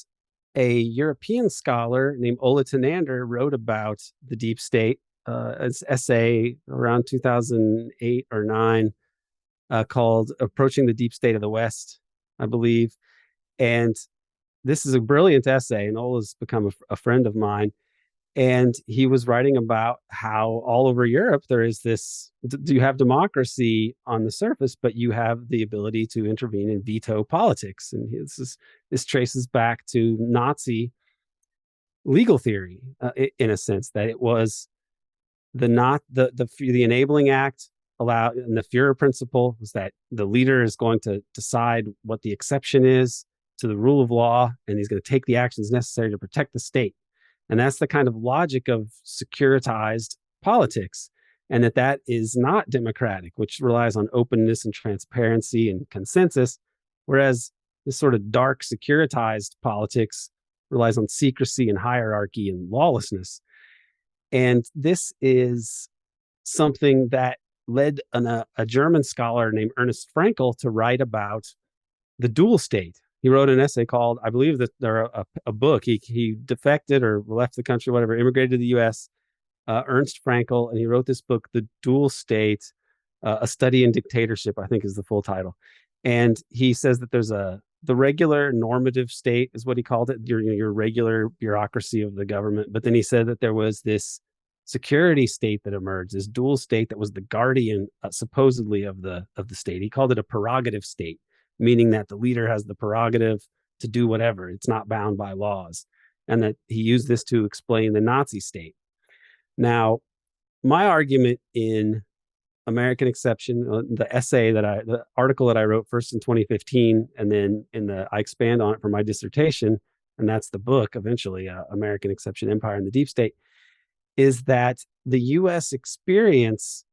a European scholar named Ola Tanander wrote about the deep state an essay around 2008 or 9 called "Approaching the Deep State of the West," I believe. And this is a brilliant essay, and Ola's become a friend of mine. And he was writing about how all over Europe there is this, you have democracy on the surface, but you have the ability to intervene and veto politics. And this traces back to Nazi legal theory, in a sense, that it was the enabling act allowed, and the Führer principle was that the leader is going to decide what the exception is to the rule of law, and he's going to take the actions necessary to protect the state. And that's the kind of logic of securitized politics, and that is not democratic, which relies on openness and transparency and consensus, whereas this sort of dark securitized politics relies on secrecy and hierarchy and lawlessness. And this is something that led a German scholar named Ernest Fraenkel to write about the dual state. He wrote an essay called, I believe that there a book. He defected or left the country, whatever, immigrated to the U.S. Ernst Fraenkel, and he wrote this book, The Dual State: A Study in Dictatorship, I think is the full title. And he says that there's the regular normative state is what he called it, your regular bureaucracy of the government. But then he said that there was this security state that emerged, this dual state that was the guardian, supposedly, of the state. He called it a prerogative state, meaning that the leader has the prerogative to do whatever. It's not bound by laws. And that he used this to explain the Nazi state. Now, my argument in American Exception, the article that I wrote first in 2015, and then I expand on it for my dissertation, and that's the book eventually, American Exception: Empire and the Deep State, is that the U.S. experience,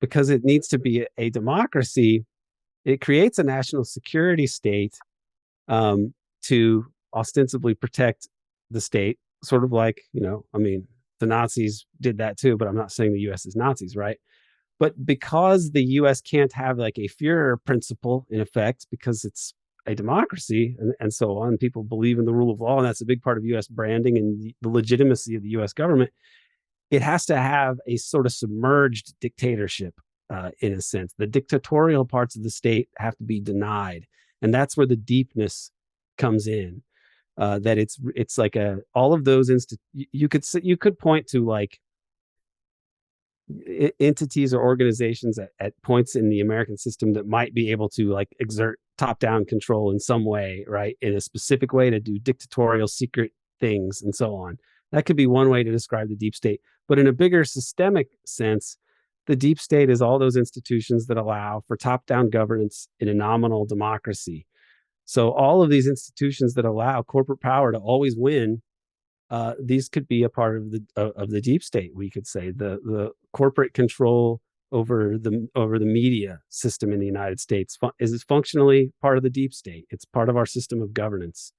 because it needs to be a democracy, it creates a national security state to ostensibly protect the state, sort of like, the Nazis did that too, but I'm not saying the U.S. is Nazis, right? But because the U.S. can't have like a Führer principle in effect, because it's a democracy and so on, people believe in the rule of law, and that's a big part of U.S. branding and the legitimacy of the U.S. government. It has to have a sort of submerged dictatorship, in a sense. The dictatorial parts of the state have to be denied, and that's where the deepness comes in. That it's like all of those you could point to like entities or organizations at points in the American system that might be able to like exert top-down control in some way, right? In a specific way to do dictatorial secret things and so on. That could be one way to describe the deep state. But in a bigger systemic sense, the deep state is all those institutions that allow for top-down governance in a nominal democracy. So all of these institutions that allow corporate power to always win, these could be a part of the deep state. We could say the corporate control over the media system in the United States is functionally part of the deep state. It's part of our system of governance.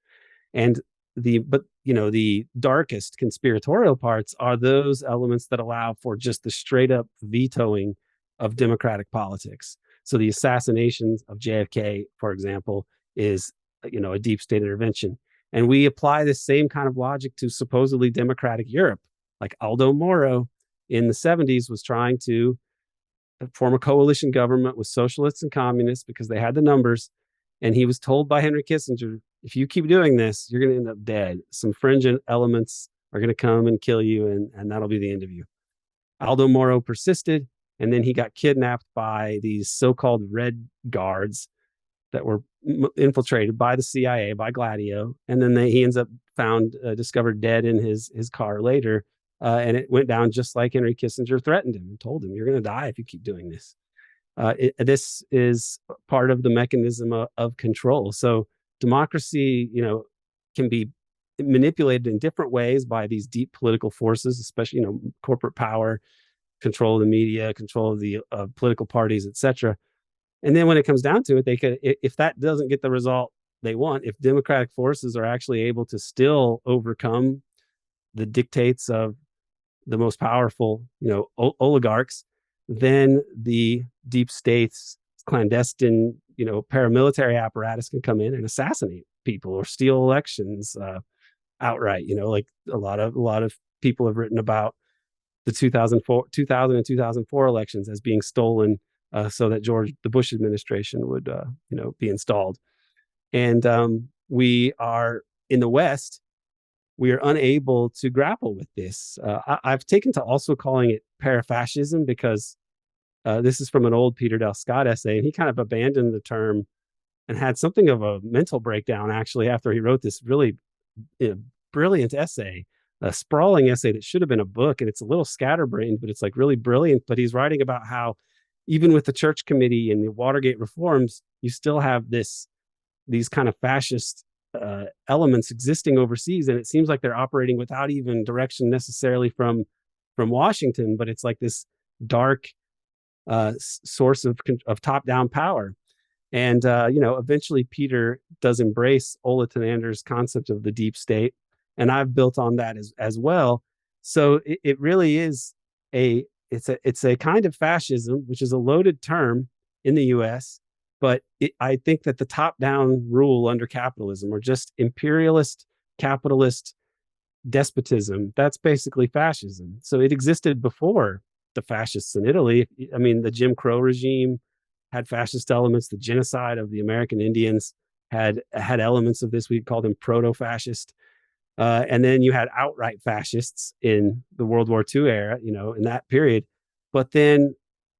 And the darkest conspiratorial parts are those elements that allow for just the straight up vetoing of democratic politics. So the assassinations of JFK, for example, is a deep state intervention. And we apply this same kind of logic to supposedly democratic Europe. Like Aldo Moro in the 70s was trying to form a coalition government with socialists and communists because they had the numbers. And he was told by Henry Kissinger, if you keep doing this, you're going to end up dead. Some fringe elements are going to come and kill you, and that'll be the end of you. Aldo Moro persisted, and then he got kidnapped by these so-called Red Guards that were infiltrated by the CIA, by Gladio, and then he ends up discovered dead in his car later, and it went down just like Henry Kissinger threatened him and told him, you're going to die if you keep doing this. This is part of the mechanism of control. So democracy, can be manipulated in different ways by these deep political forces, especially, corporate power, control of the media, control of the political parties, etc. And then when it comes down to it, they could, if that doesn't get the result they want, if democratic forces are actually able to still overcome the dictates of the most powerful, oligarchs, then the deep state's clandestine, paramilitary apparatus can come in and assassinate people or steal elections outright. Like a lot of people have written about the 2000 and 2004 elections as being stolen, so that the Bush administration would, be installed. And we are in the West, we are unable to grapple with this. I've taken to also calling it parafascism because this is from an old Peter Dale Scott essay, and he kind of abandoned the term and had something of a mental breakdown actually after he wrote this really, brilliant essay, a sprawling essay that should have been a book. And it's a little scatterbrained, but it's like really brilliant. But he's writing about how even with the church committee and the Watergate reforms, you still have these kind of fascist elements existing overseas, and it seems like they're operating without even direction necessarily from Washington, but it's like this dark source of top down power. And eventually Peter does embrace Ola Tonander's concept of the deep state, and I've built on that as well. So it really is it's a kind of fascism, which is a loaded term in the U.S. But I think that the top-down rule under capitalism, or just imperialist capitalist despotism, that's basically fascism. So it existed before the fascists in Italy. I mean, the Jim Crow regime had fascist elements. The genocide of the American Indians had elements of this. We call them proto-fascist. And then you had outright fascists in the World War II era, in that period. But then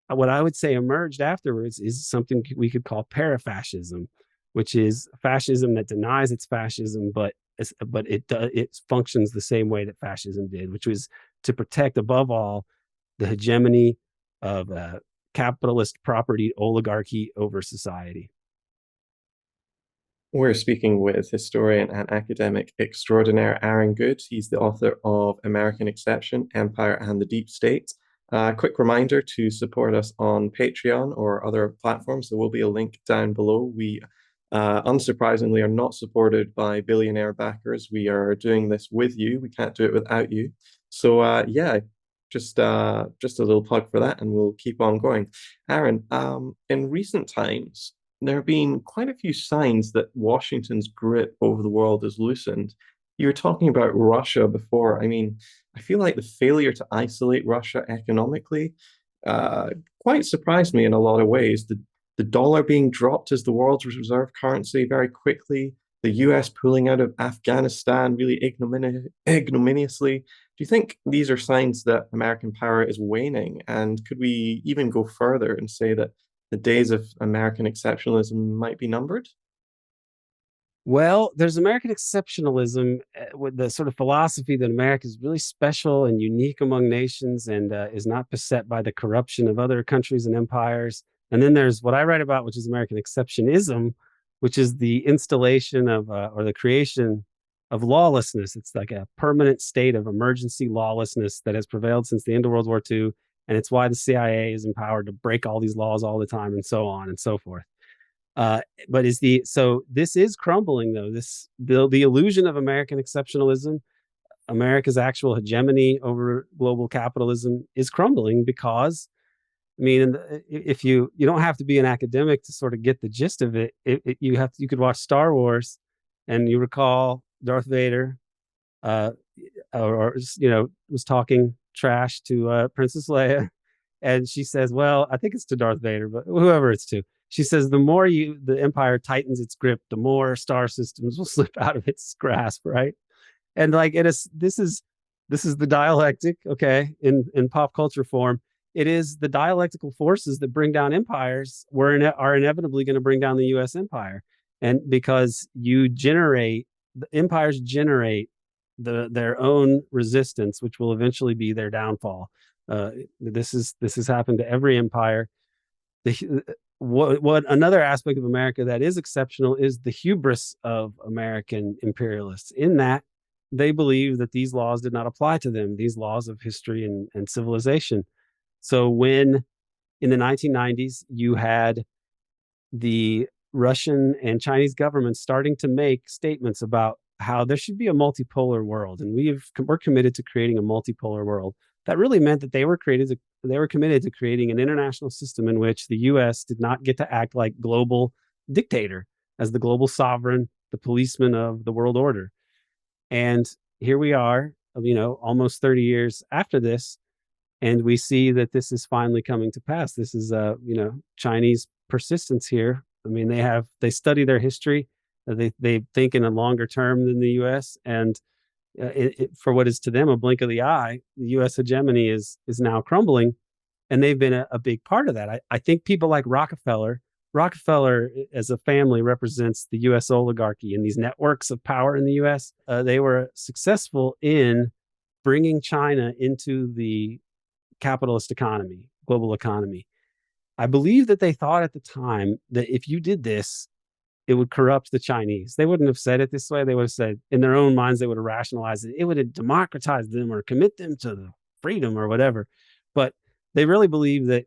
what I would say emerged afterwards is something we could call parafascism, which is fascism that denies it's fascism, but it functions the same way that fascism did, which was to protect above all the hegemony of capitalist property oligarchy over society. We're speaking with historian and academic extraordinaire Aaron Good. He's the author of American Exception, Empire and the Deep State. Quick reminder to support us on Patreon or other platforms. There will be a link down below. We, unsurprisingly, are not supported by billionaire backers. We are doing this with you. We can't do it without you. So, yeah, just a little plug for that, and we'll keep on going. Aaron, in recent times, there have been quite a few signs that Washington's grip over the world is loosened. You were talking about Russia before. I mean, I feel like the failure to isolate Russia economically quite surprised me in a lot of ways. The dollar being dropped as the world's reserve currency very quickly, the US pulling out of Afghanistan really ignominiously. Do you think these are signs that American power is waning? And could we even go further and say that the days of American exceptionalism might be numbered? Well, there's American exceptionalism with the sort of philosophy that America is really special and unique among nations and is not beset by the corruption of other countries and empires. And then there's what I write about, which is American exceptionism, which is the installation of or the creation of lawlessness. It's like a permanent state of emergency lawlessness that has prevailed since the end of World War II. And it's why the CIA is empowered to break all these laws all the time and so on and so forth. But this is crumbling though. The illusion of American exceptionalism, America's actual hegemony over global capitalism is crumbling because, I mean, if you don't have to be an academic to sort of get the gist of it. You could watch Star Wars, and you recall Darth Vader, or was talking trash to Princess Leia, and she says, "Well, I think it's to Darth Vader, but whoever it's to." She says, "The more the Empire tightens its grip, the more star systems will slip out of its grasp." Right, and like this is the dialectic, okay, in pop culture form. It is the dialectical forces that bring down empires are inevitably going to bring down the U.S. empire, and because the empires generate their own resistance, which will eventually be their downfall. This has happened to every empire. What another aspect of America that is exceptional is the hubris of American imperialists, in that they believe that these laws did not apply to them, these laws of history and civilization. So when in the 1990s you had the Russian and Chinese governments starting to make statements about how there should be a multipolar world, and we're committed to creating a multipolar world. That really meant that they were committed to creating an international system in which the U.S. did not get to act like global dictator, as the global sovereign, the policeman of the world order. And here we are, almost 30 years after this, And we see that this is finally coming to pass. This is, Chinese persistence here. I mean, they study their history. They think in a longer term than the U.S. And for what is to them a blink of the eye, the U.S. hegemony is now crumbling, and they've been a big part of that. I think people like Rockefeller. Rockefeller, as a family, represents the U.S. oligarchy and these networks of power in the U.S. They were successful in bringing China into the capitalist economy, global economy. I believe that they thought at the time that if you did this, it would corrupt the Chinese. They wouldn't have said it this way. They would have said, in their own minds, they would have rationalized it. It would have democratized them or commit them to the freedom or whatever. But they really believe that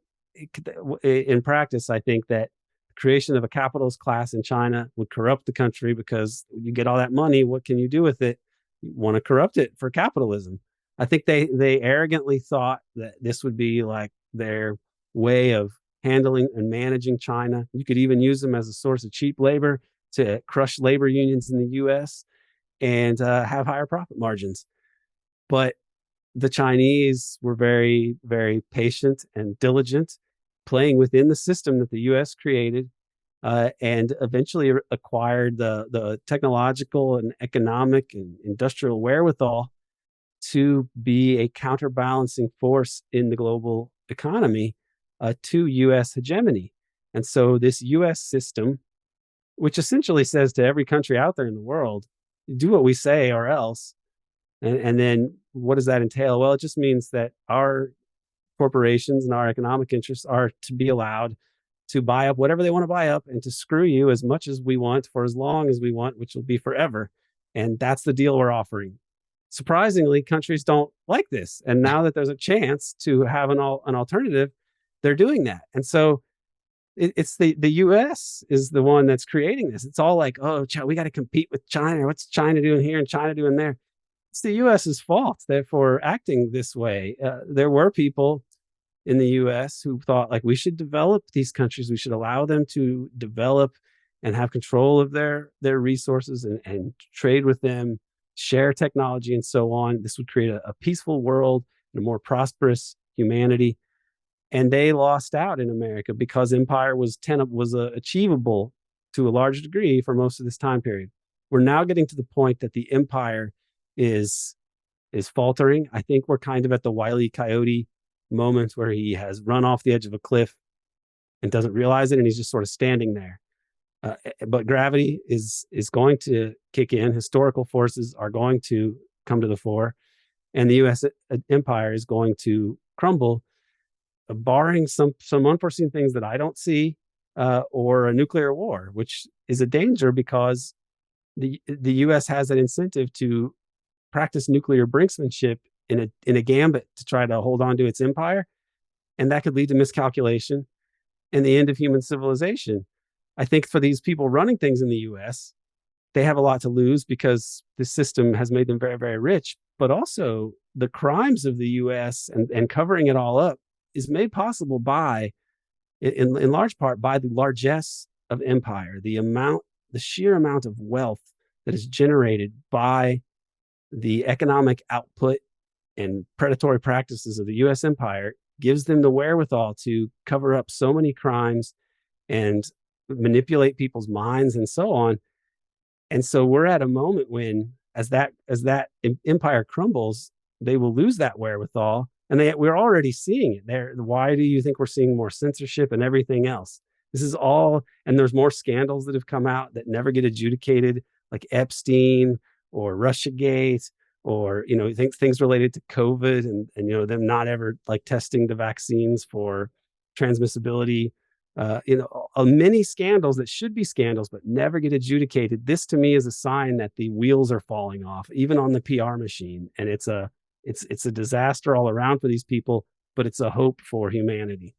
in practice, I think that the creation of a capitalist class in China would corrupt the country, because you get all that money. What can you do with it? You want to corrupt it for capitalism. I think they arrogantly thought that this would be like their way of handling and managing China. You could even use them as a source of cheap labor to crush labor unions in the US and have higher profit margins. But the Chinese were very, very patient and diligent, playing within the system that the US created, and eventually acquired the technological and economic and industrial wherewithal to be a counterbalancing force in the global economy to US hegemony. And so this US system, which essentially says to every country out there in the world, do what we say or else. And then what does that entail? Well, it just means that our corporations and our economic interests are to be allowed to buy up whatever they want to buy up and to screw you as much as we want for as long as we want, which will be forever. And that's the deal we're offering. Surprisingly, countries don't like this. And now that there's a chance to have an alternative, they're doing that. And so it's the US is the one that's creating this. It's all like, oh, we got to compete with China. What's China doing here and China doing there? It's the US's fault for acting this way. There were people in the US who thought, like, we should develop these countries. We should allow them to develop and have control of their resources and trade with them, share technology, and so on. This would create a peaceful world and a more prosperous humanity. And they lost out in America because empire was achievable to a large degree for most of this time period. We're now getting to the point that the empire is faltering. I think we're kind of at the Wile E. Coyote moment where he has run off the edge of a cliff and doesn't realize it, and he's just sort of standing there. But gravity is going to kick in. Historical forces are going to come to the fore, and the U.S. empire is going to crumble, barring some unforeseen things that I don't see, or a nuclear war, which is a danger because the U.S. has an incentive to practice nuclear brinksmanship in a gambit to try to hold on to its empire, and that could lead to miscalculation and the end of human civilization. I think for these people running things in the U.S., they have a lot to lose because the system has made them very, very rich. But also the crimes of the U.S. and covering it all up is made possible in large part by the largesse of empire, the sheer amount of wealth that is generated by the economic output and predatory practices of the U.S. empire gives them the wherewithal to cover up so many crimes and manipulate people's minds and so on. And so we're at a moment when, as that empire crumbles, they will lose that wherewithal. And we're already seeing it there. Why do you think we're seeing more censorship and everything else? This is all, and there's more scandals that have come out that never get adjudicated, like Epstein or Russiagate, or things related to COVID and them not ever like testing the vaccines for transmissibility. Many scandals that should be scandals but never get adjudicated. This to me is a sign that the wheels are falling off, even on the PR machine, and it's a disaster all around for these people, but it's a hope for humanity.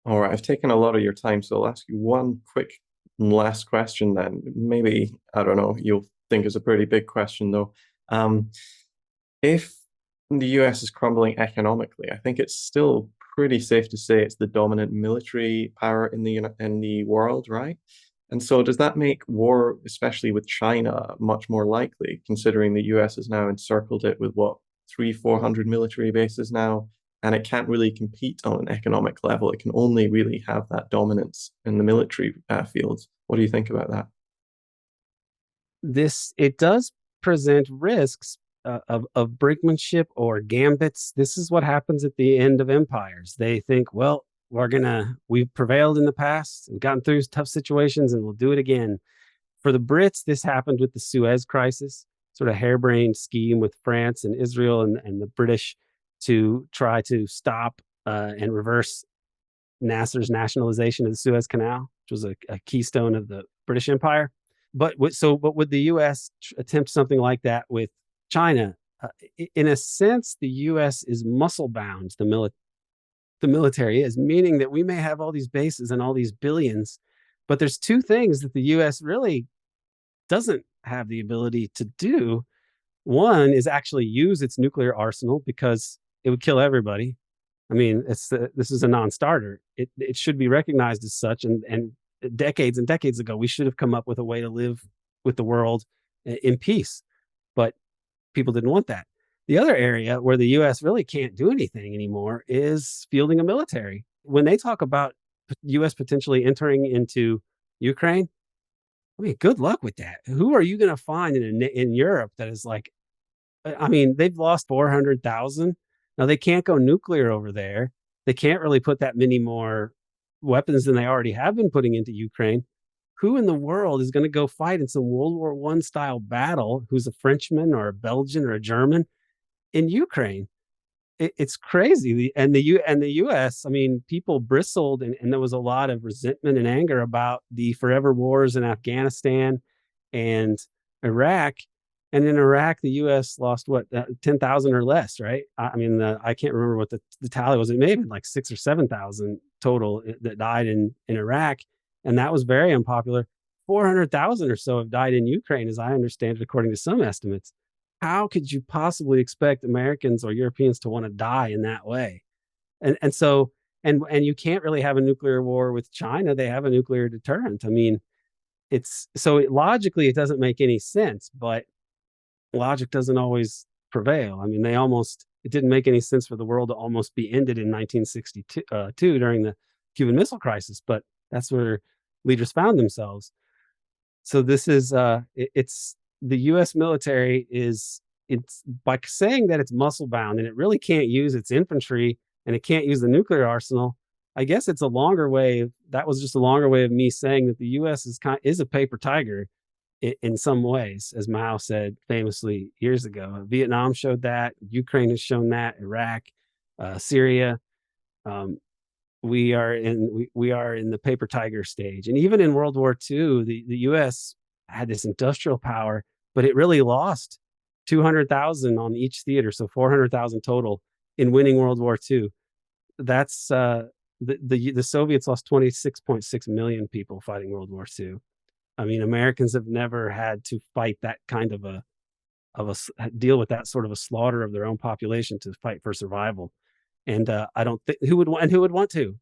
All right, I've taken a lot of your time, so I'll ask you one quick last question then. Maybe, I don't know, you'll think it's a pretty big question though. If the US is crumbling economically, I think it's still pretty safe to say it's the dominant military power in the world, right? And so does that make war, especially with China, much more likely, considering the US has now encircled it with what, 300-400 military bases now? and it can't really compete on an economic level. It can only really have that dominance in the military field. What do you think about that? It does present risks of brinkmanship or gambits. This is what happens at the end of empires. They think, well, we've prevailed in the past, we've gotten through tough situations, and we'll do it again. For the Brits, this happened with the Suez Crisis, sort of harebrained scheme with France and Israel and the British to try to stop and reverse Nasser's nationalization of the Suez Canal, which was a keystone of the British Empire. But would the U.S. attempt something like that with China? In a sense, the U.S. is muscle bound. The military is, meaning that we may have all these bases and all these billions, but there's two things that the U.S. really doesn't have the ability to do. One is actually use its nuclear arsenal, because it would kill everybody. I mean, this is a non-starter. It should be recognized as such, and decades and decades ago, we should have come up with a way to live with the world in peace. But people didn't want that. The other area where the U.S. really can't do anything anymore is fielding a military. When they talk about U.S. potentially entering into Ukraine, I mean, good luck with that. Who are you going to find in Europe that is like, I mean, they've lost 400,000. Now they can't go nuclear over there. They can't really put that many more weapons than they already have been putting into Ukraine. Who in the world is going to go fight in some World War I style battle, who's a Frenchman or a Belgian or a German, in Ukraine? It's crazy. The U.S., I mean, people bristled, and there was a lot of resentment and anger about the forever wars in Afghanistan and Iraq. And in Iraq, the U.S. lost 10,000 or less, right? I mean, I can't remember what the tally was. It may have been like 6,000 or 7,000 total that died in Iraq, and that was very unpopular. 400,000 or so have died in Ukraine, as I understand it, according to some estimates. How could you possibly expect Americans or Europeans to want to die in that way? And you can't really have a nuclear war with China. They have a nuclear deterrent. I mean, logically it doesn't make any sense, but logic doesn't always prevail. I mean, it didn't make any sense for the world to almost be ended in 1962 during the Cuban Missile Crisis, but that's where leaders found themselves. So this is it's the U.S. military it's by saying that it's muscle bound and it really can't use its infantry and it can't use the nuclear arsenal. I guess it's a longer way. That was just a longer way of me saying that the U.S. is a paper tiger in some ways, as Mao said famously years ago. Vietnam showed that. Ukraine has shown that. Iraq, Syria. We are in the paper tiger stage, and even in World War II, the U.S. had this industrial power, but it really lost 200,000 on each theater, so 400,000 total in winning World War II. That's the Soviets lost 26.6 million people fighting World War II. I mean, Americans have never had to fight that kind of a deal with that sort of a slaughter of their own population to fight for survival. And I don't think who would want to.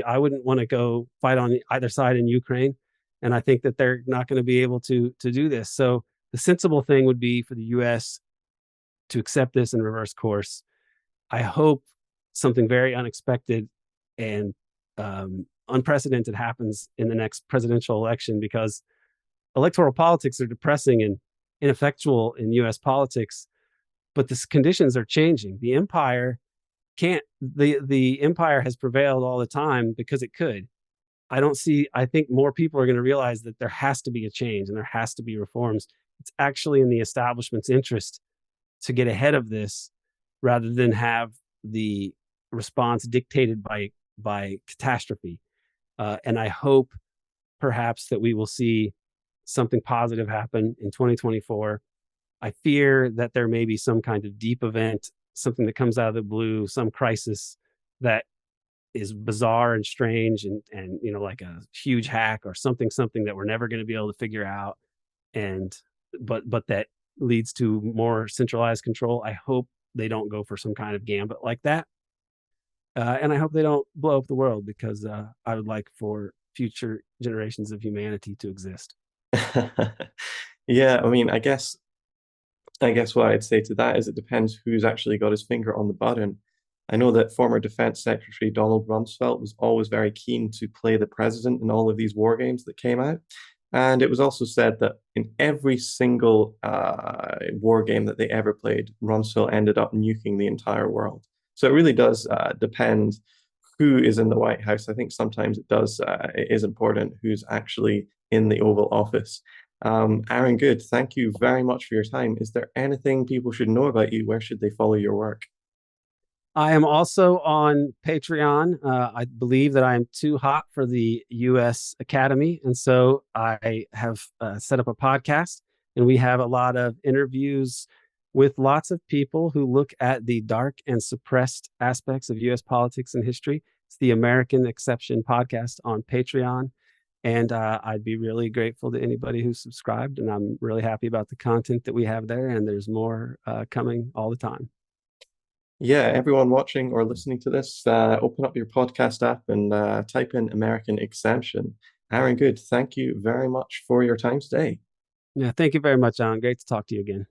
I wouldn't want to go fight on either side in Ukraine, and I think that they're not going to be able to do this. So the sensible thing would be for the U.S. to accept this and reverse course. I hope something very unexpected and unprecedented happens in the next presidential election, because electoral politics are depressing and ineffectual in U.S. politics, but the conditions are changing. The empire the empire has prevailed all the time because it could. I think more people are going to realize that there has to be a change and there has to be reforms. It's actually in the establishment's interest to get ahead of this rather than have the response dictated by catastrophe. And I hope perhaps that we will see something positive happen in 2024. I fear that there may be some kind of deep event, something that comes out of the blue, some crisis that is bizarre and strange and like a huge hack or something that we're never going to be able to figure out. But that leads to more centralized control. I hope they don't go for some kind of gambit like that. And I hope they don't blow up the world, because I would like for future generations of humanity to exist. Yeah, I mean, I guess I guess what I'd say to that is it depends who's actually got his finger on the button. I know that former Defense Secretary Donald Rumsfeld was always very keen to play the president in all of these war games that came out. And it was also said that in every single war game that they ever played, Rumsfeld ended up nuking the entire world. So it really does depend who is in the White House. I think sometimes it is important who's actually in the Oval Office. Aaron Good, thank you very much for your time. Is there anything people should know about you? Where should they follow your work? I am also on Patreon. I believe that I am too hot for the U.S. Academy. And so I have set up a podcast, and we have a lot of interviews with lots of people who look at the dark and suppressed aspects of U.S. politics and history. It's the American Exception podcast on Patreon. And I'd be really grateful to anybody who's subscribed. And I'm really happy about the content that we have there. And there's more coming all the time. Yeah, everyone watching or listening to this, open up your podcast app and type in American Exemption. Aaron Good, thank you very much for your time today. Yeah, thank you very much, Alan. Great to talk to you again.